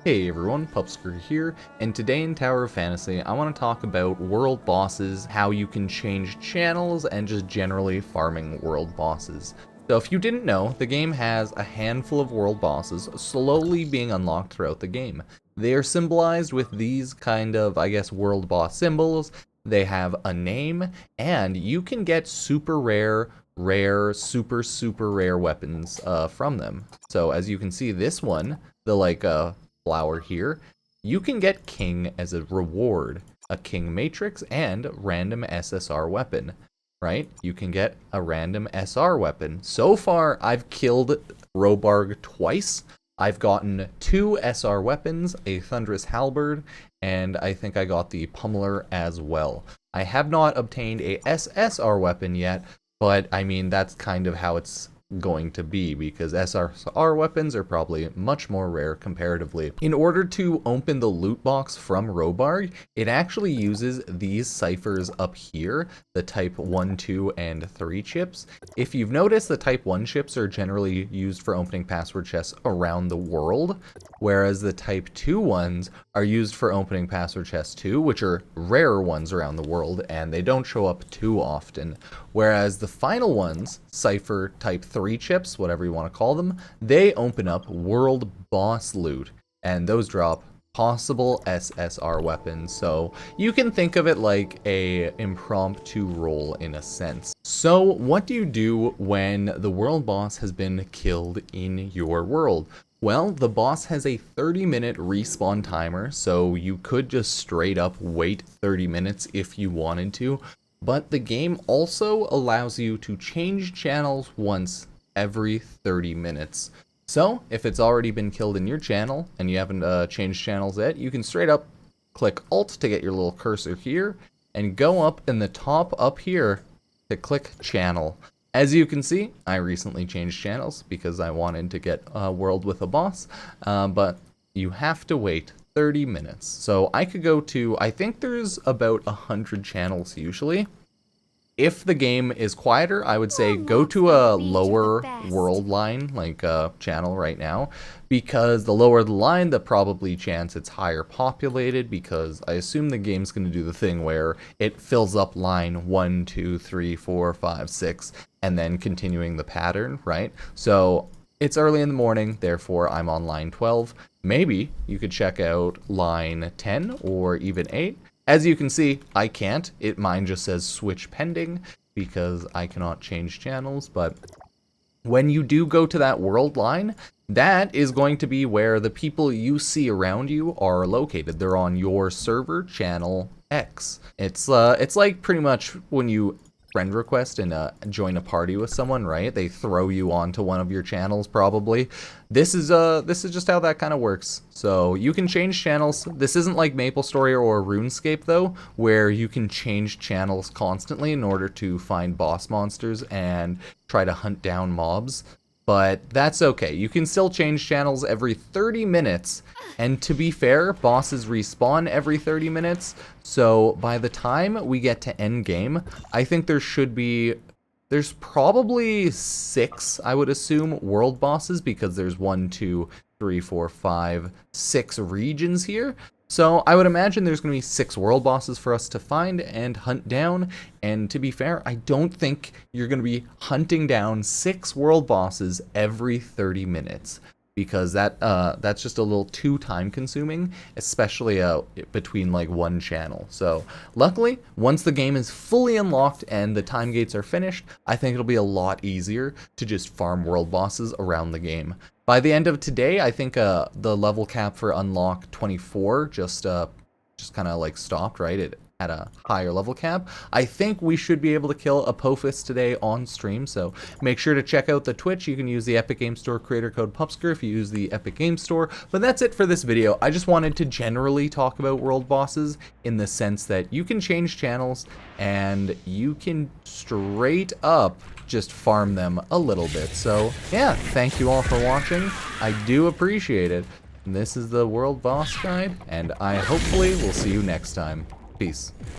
Hey everyone, Pupsker here, and today in Tower of Fantasy, I want to talk about world bosses, how you can change channels, and just generally farming world bosses. So if you didn't know, the game has a handful of world bosses slowly being unlocked throughout the game. They are symbolized with these kind of, I guess, world boss symbols. They have a name, and you can get super rare, super rare weapons from them. So as you can see, this one, the flower here, you can get King as a reward, a King Matrix and random SSR weapon, right? You can get a random SR weapon. So far, I've killed Robarg twice. I've gotten 2 SR weapons, a Thunderous Halberd, and I think I got the Pummeler as well. I have not obtained a SSR weapon yet, but I mean, that's kind of how it's going to be, because SSR weapons are probably much more rare comparatively. In order to open the loot box from Robarg, it actually uses these ciphers up here, the type 1, 2, and 3 chips. If you've noticed, the type 1 chips are generally used for opening password chests around the world, whereas the type 2 ones are used for opening password chests too, which are rarer ones around the world, and they don't show up too often. Whereas the final ones, cipher type 3 chips, whatever you want to call them, they open up world boss loot, and those drop possible SSR weapons. So you can think of it like a impromptu roll in a sense. So what do you do when the world boss has been killed in your world? Well, the boss has a 30-minute respawn timer, so you could just straight up wait 30 minutes if you wanted to, but the game also allows you to change channels once every 30 minutes. So, if it's already been killed in your channel, and you haven't changed channels yet, you can straight up click Alt to get your little cursor here, and go up in the top up here to click Channel. As you can see, I recently changed channels because I wanted to get a world with a boss, but you have to wait 30 minutes. So I could go to, I think there's about 100 channels usually. If the game is quieter, I would say go to a lower world line, like a channel right now, because the lower the line, the probably chance it's higher populated, because I assume the game's going to do the thing where it fills up line 1, 2, 3, 4, 5, 6, and then continuing the pattern, right? So it's early in the morning, therefore I'm on line 12. Maybe you could check out line 10 or even 8. As you can see, I can't. Mine just says switch pending because I cannot change channels, but when you do go to that world line, that is going to be where the people you see around you are located. They're on your server, channel X. It's like pretty much when you friend request and join a party with someone, right? They throw you onto one of your channels probably. This is just how that kind of works. So you can change channels. This isn't like MapleStory or RuneScape though, where you can change channels constantly in order to find boss monsters and try to hunt down mobs. But that's okay. You can still change channels every 30 minutes. And to be fair, bosses respawn every 30 minutes. So by the time we get to end game, I think there's probably 6, I would assume, world bosses, because there's 1, 2, 3, 4, 5, 6 regions here. So I would imagine there's going to be 6 world bosses for us to find and hunt down. And to be fair, I don't think you're going to be hunting down 6 world bosses every 30 minutes. Because that's just a little too time consuming, especially between like one channel. So luckily, once the game is fully unlocked and the time gates are finished, I think it'll be a lot easier to just farm world bosses around the game. By the end of today, I think the level cap for unlock 24 just kind of like stopped, right? It at a higher level cap. I think we should be able to kill Apophis today on stream, so make sure to check out the Twitch. You can use the Epic Games Store creator code Pupsker if you use the Epic Games Store. But that's it for this video. I just wanted to generally talk about world bosses in the sense that you can change channels and you can straight up just farm them a little bit. So yeah, thank you all for watching. I do appreciate it. And this is the World Boss Guide, and I hopefully will see you next time. Peace.